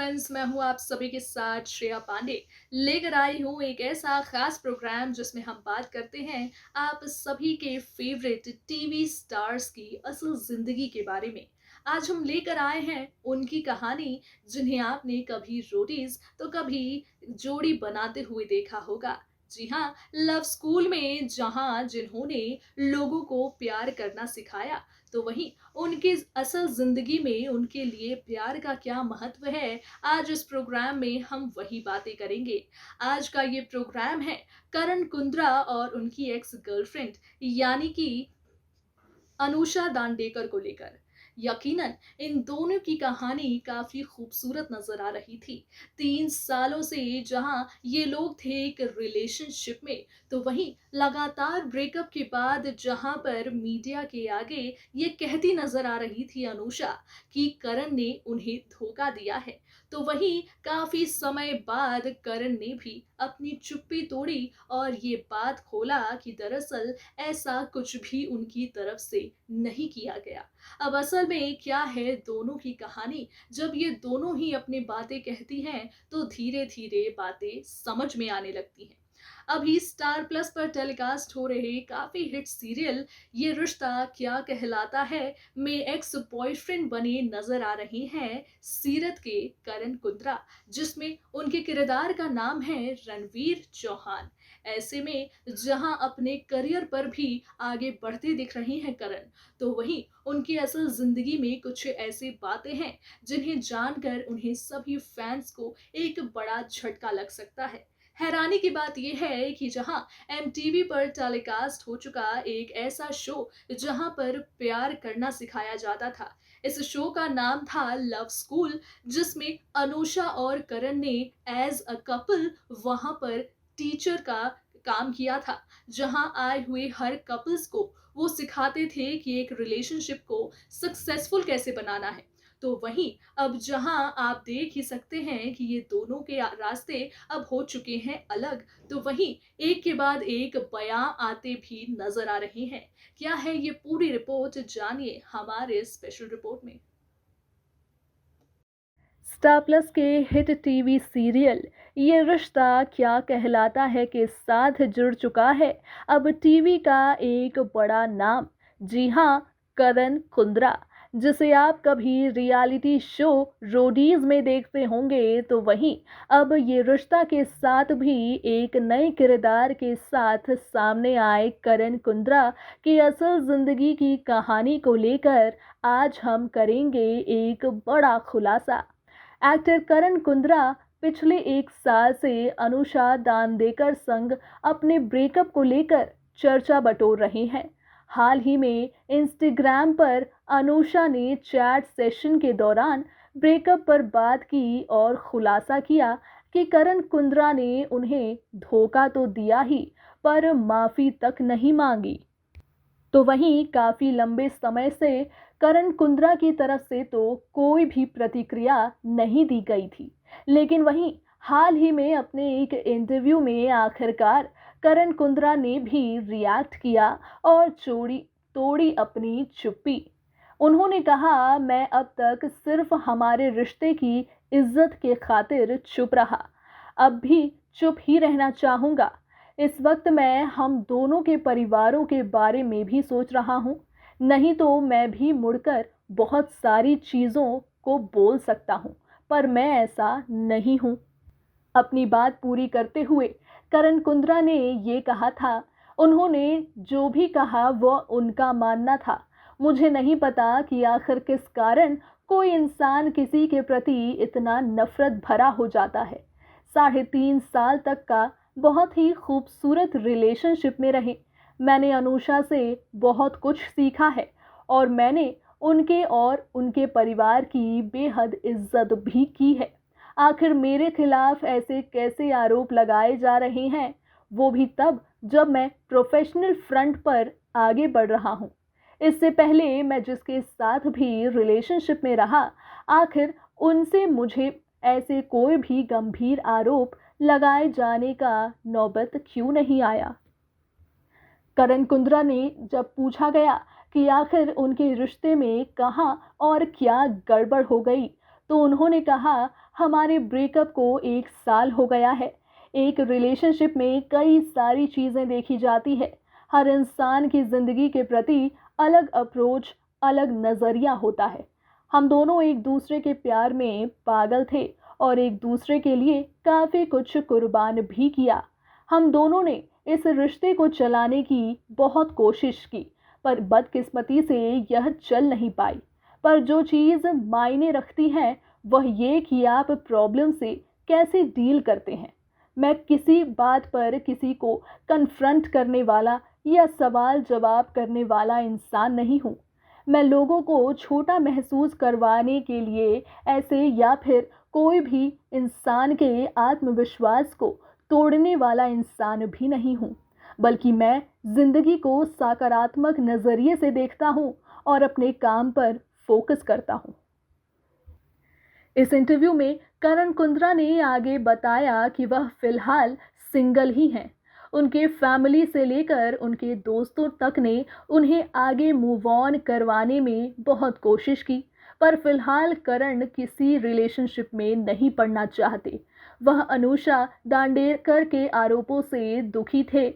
Friends, मैं हूँ आप सभी के साथ श्रेया पांडे। लेकर आई हूँ एक ऐसा खास प्रोग्राम जिसमें हम बात करते हैं आप सभी के फेवरेट टीवी स्टार्स की असल जिंदगी के बारे में। आज हम लेकर आए हैं उनकी कहानी जिन्हें आपने कभी रोटीज तो कभी जोड़ी बनाते हुए देखा होगा। जी हाँ, लव स्कूल में जहाँ जिन्होंने लोगों को प्यार करना सिखाया, तो वहीं उनकी असल ज़िंदगी में उनके लिए प्यार का क्या महत्व है, आज इस प्रोग्राम में हम वही बातें करेंगे। आज का ये प्रोग्राम है करण कुंद्रा और उनकी एक्स गर्लफ्रेंड यानी कि अनुषा दांडेकर को लेकर। यकीनन इन दोनों की कहानी काफी खूबसूरत नजर आ रही थी। 3 सालों से जहां ये लोग थे एक रिलेशनशिप में, तो वहीं लगातार ब्रेकअप के बाद जहां पर मीडिया के आगे ये कहती नजर आ रही थी अनुषा कि करण ने उन्हें धोखा दिया है, तो वहीं काफी समय बाद करण ने भी अपनी चुप्पी तोड़ी और ये बात खोला कि दरअसल ऐसा कुछ भी उनकी तरफ से नहीं किया गया। अब असल में क्या है दोनों की कहानी, जब ये दोनों ही अपनी बातें कहती हैं तो धीरे धीरे बातें समझ में आने लगती हैं। अभी स्टार प्लस पर टेलीकास्ट हो रहे काफी हिट सीरियल ये रिश्ता क्या कहलाता है में एक्स बॉयफ्रेंड बने नजर आ रहे हैं सीरत के करण कुंद्रा, जिसमें उनके किरदार का नाम है रणवीर चौहान। ऐसे में जहां अपने करियर पर भी आगे बढ़ते दिख रहे हैं करण, तो वहीं उनकी असल जिंदगी में कुछ ऐसी बातें हैं जिन्हें जानकर उन्हें सभी फैंस को एक बड़ा झटका लग सकता है। हैरानी की बात यह है कि जहां एमटीवी पर टेलीकास्ट हो चुका एक ऐसा शो जहां पर प्यार करना सिखाया जाता था, इस शो का नाम था लव स्कूल, जिसमें अनुषा और करण ने एज अ कपल वहां पर टीचर का काम किया था। जहां आए हुए हर कपल्स को वो सिखाते थे कि एक रिलेशनशिप को सक्सेसफुल कैसे बनाना है। तो वहीं अब जहां आप देख ही सकते हैं कि ये दोनों के रास्ते अब हो चुके हैं अलग, तो वहीं एक के बाद एक बयां आते भी नजर आ रहे हैं। क्या है ये पूरी रिपोर्ट, जानिए हमारे स्पेशल रिपोर्ट में। स्टार प्लस के हिट टीवी सीरियल ये रिश्ता क्या कहलाता है के साथ जुड़ चुका है अब टीवी का एक बड़ा नाम। जी हाँ, करण कुंद्रा, जिसे आप कभी रियलिटी शो रोडीज में देखते होंगे, तो वहीं अब ये रिश्ता के साथ भी एक नए किरदार के साथ सामने आए करण कुंद्रा की असल जिंदगी की कहानी को लेकर आज हम करेंगे एक बड़ा खुलासा। एक्टर करण कुंद्रा पिछले 1 साल से अनुषा दांडेकर संग अपने ब्रेकअप को लेकर चर्चा बटोर रहे हैं। हाल ही में इंस्टाग्राम पर अनुषा ने चैट सेशन के दौरान ब्रेकअप पर बात की और खुलासा किया कि करण कुंद्रा ने उन्हें धोखा तो दिया ही, पर माफी तक नहीं मांगी। तो वहीं काफी लंबे समय से करण कुंद्रा की तरफ से तो कोई भी प्रतिक्रिया नहीं दी गई थी, लेकिन वहीं हाल ही में अपने एक इंटरव्यू में आखिरकार करण कुंद्रा ने भी रिएक्ट किया और चोरी तोड़ी अपनी चुप्पी। उन्होंने कहा, मैं अब तक सिर्फ हमारे रिश्ते की इज्जत के खातिर चुप रहा, अब भी चुप ही रहना चाहूंगा। इस वक्त मैं हम दोनों के परिवारों के बारे में भी सोच रहा हूँ, नहीं तो मैं भी मुड़कर बहुत सारी चीज़ों को बोल सकता हूँ, पर मैं ऐसा नहीं हूँ। अपनी बात पूरी करते हुए करण कुंद्रा ने ये कहा था, उन्होंने जो भी कहा वह उनका मानना था। मुझे नहीं पता कि आखिर किस कारण कोई इंसान किसी के प्रति इतना नफरत भरा हो जाता है। 3.5 साल तक का बहुत ही खूबसूरत रिलेशनशिप में रहे मैंने अनुषा से बहुत कुछ सीखा है और मैंने उनके और उनके परिवार की बेहद इज्जत भी की है। आखिर मेरे खिलाफ ऐसे कैसे आरोप लगाए जा रहे हैं, वो भी तब जब मैं प्रोफेशनल फ्रंट पर आगे बढ़ रहा हूँ। इससे पहले मैं जिसके साथ भी रिलेशनशिप में रहा, आखिर उनसे मुझे ऐसे कोई भी गंभीर आरोप लगाए जाने का नौबत क्यों नहीं आया। करण कुंद्रा ने जब पूछा गया कि आखिर उनके रिश्ते में कहाँ और क्या गड़बड़ हो गई, तो उन्होंने कहा, हमारे ब्रेकअप को 1 साल हो गया है। एक रिलेशनशिप में कई सारी चीज़ें देखी जाती है। हर इंसान की ज़िंदगी के प्रति अलग अप्रोच, अलग नज़रिया होता है। हम दोनों एक दूसरे के प्यार में पागल थे और एक दूसरे के लिए काफ़ी कुछ कुर्बान भी किया। हम दोनों ने इस रिश्ते को चलाने की बहुत कोशिश की, पर बदकिस्मती से यह चल नहीं पाई। पर जो चीज़ मायने रखती है वह ये कि आप प्रॉब्लम से कैसे डील करते हैं। मैं किसी बात पर किसी को कन्फ्रंट करने वाला या सवाल जवाब करने वाला इंसान नहीं हूँ। मैं लोगों को छोटा महसूस करवाने के लिए ऐसे या फिर कोई भी इंसान के आत्मविश्वास को तोड़ने वाला इंसान भी नहीं हूँ, बल्कि मैं जिंदगी को सकारात्मक नज़रिए से देखता हूँ और अपने काम पर फोकस करता हूँ। इस इंटरव्यू में करण कुंद्रा ने आगे बताया कि वह फिलहाल सिंगल ही हैं। उनके फैमिली से लेकर उनके दोस्तों तक ने उन्हें आगे मूव ऑन करवाने में बहुत कोशिश की, पर फिलहाल करण किसी रिलेशनशिप में नहीं पड़ना चाहते। वह अनुषा दांडेकर के आरोपों से दुखी थे।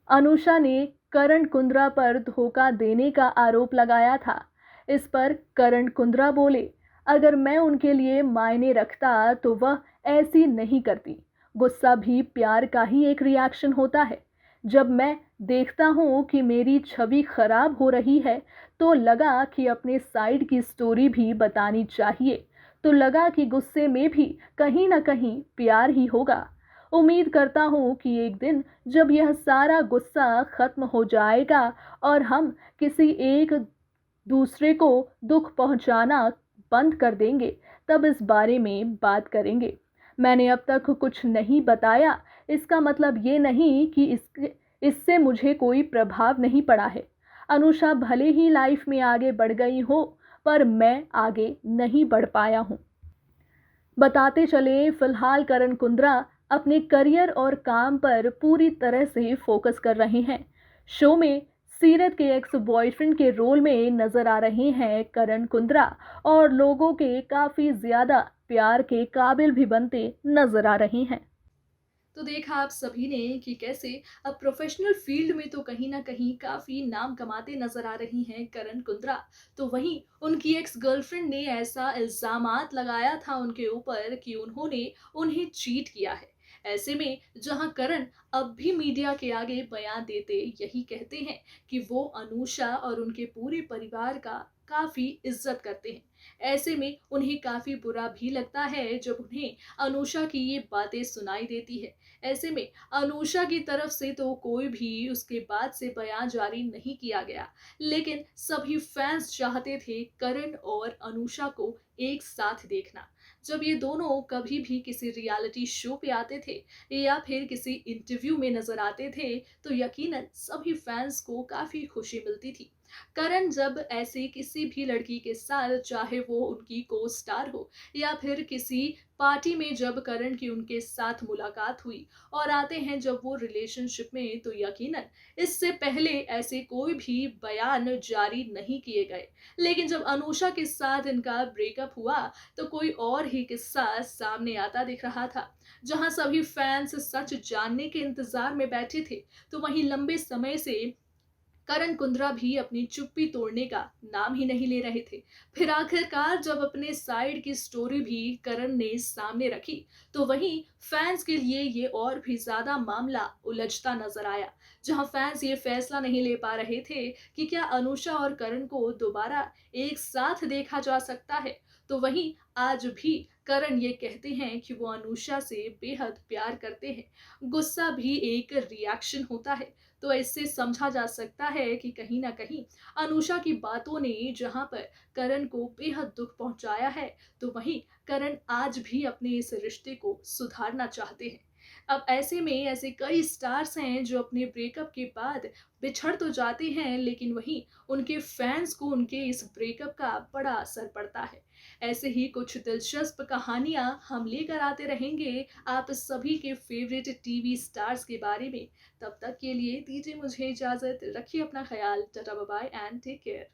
अनुषा ने करण कुंद्रा पर धोखा देने का आरोप लगाया था। इस पर करण कुंद्रा बोले, अगर मैं उनके लिए मायने रखता तो वह ऐसी नहीं करती। गुस्सा भी प्यार का ही एक रिएक्शन होता है। जब मैं देखता हूँ कि मेरी छवि खराब हो रही है तो लगा कि अपने साइड की स्टोरी भी बतानी चाहिए। तो लगा कि गुस्से में भी कहीं ना कहीं प्यार ही होगा। उम्मीद करता हूँ कि एक दिन जब यह सारा गुस्सा खत्म हो जाएगा और हम किसी एक दूसरे को दुख पहुंचाना बंद कर देंगे, तब इस बारे में बात करेंगे। मैंने अब तक कुछ नहीं बताया, इसका मतलब ये नहीं कि इससे मुझे कोई प्रभाव नहीं पड़ा है। अनुषा भले ही लाइफ में आगे बढ़ गई हो, पर मैं आगे नहीं बढ़ पाया हूँ। बताते चले, फिलहाल करण कुंद्रा अपने करियर और काम पर पूरी तरह से फोकस कर रहे हैं। शो में सीरत के एक्स बॉयफ्रेंड के रोल में नजर आ रहे हैं करण कुंद्रा और लोगों के काफी ज्यादा प्यार के काबिल भी बनते नजर आ रहे हैं। तो देखा आप सभी ने कि कैसे अब प्रोफेशनल फील्ड में तो कहीं ना कहीं काफी नाम कमाते नजर आ रही हैं करण कुंद्रा। तो वहीं उनकी एक्स गर्लफ्रेंड ने ऐसा इल्जामात लगाया था उनके ऊपर कि उन्होंने उन्हें चीट किया है। ऐसे में जहां करण अब भी मीडिया के आगे बयान देते यही कहते हैं कि वो अनुषा और उनके पूरे परिवार का काफी इज्जत करते हैं। ऐसे में उन्हें काफी बुरा भी लगता है जब उन्हें अनुषा की ये बातें सुनाई देती है। ऐसे में अनुषा की तरफ से तो कोई भी उसके बाद से बयान जारी नहीं किया गया, लेकिन सभी फैंस चाहते थे करण और अनुषा को एक साथ देखना। जब ये दोनों कभी भी किसी रियलिटी शो पे आते थे या फिर किसी इंटरव्यू में नजर आते थे तो यकीनन सभी फैंस को काफी खुशी मिलती थी। करण जब ऐसे किसी भी लड़की के साथ, चाहे वो उनकी को स्टार हो या फिर किसी पार्टी में जब करण की उनके साथ मुलाकात हुई और आते हैं जब वो रिलेशनशिप में, तो यकीनन इससे पहले ऐसे कोई भी बयान जारी नहीं किए गए। लेकिन जब अनुषा के साथ इनका ब्रेकअप हुआ तो कोई और ही किस्सा सामने आता दिख रहा था। जहां सभी फैंस सच जानने के इंतजार में बैठे थे, तो वहीं लंबे समय से करण कुंद्रा भी अपनी चुप्पी तोड़ने का नाम ही नहीं ले रहे थे। फिर आखिरकार जब अपने साइड की स्टोरी भी करण ने सामने रखी तो वहीं फैंस के लिए ये और भी ज्यादा मामला उलझता नजर आया। जहां फैंस ये फैसला नहीं ले पा रहे थे कि क्या अनुषा और करण को दोबारा एक साथ देखा जा सकता है, तो वहीं आज भी करण ये कहते हैं कि वो अनुषा से बेहद प्यार करते हैं। गुस्सा भी एक रिएक्शन होता है, तो इससे समझा जा सकता है कि कहीं ना कहीं अनुषा की बातों ने जहां पर करण को बेहद दुख पहुंचाया है, तो वहीं करण आज भी अपने इस रिश्ते को सुधारना चाहते हैं। अब ऐसे में ऐसे कई स्टार्स हैं जो अपने ब्रेकअप के बाद बिछड़ तो जाते हैं, लेकिन वहीं उनके फैंस को उनके इस ब्रेकअप का बड़ा असर पड़ता है। ऐसे ही कुछ दिलचस्प कहानियां हम लेकर आते रहेंगे आप सभी के फेवरेट टीवी स्टार्स के बारे में। तब तक के लिए दीजिए मुझे इजाजत, रखिए अपना ख्याल, tata bye bye and take care.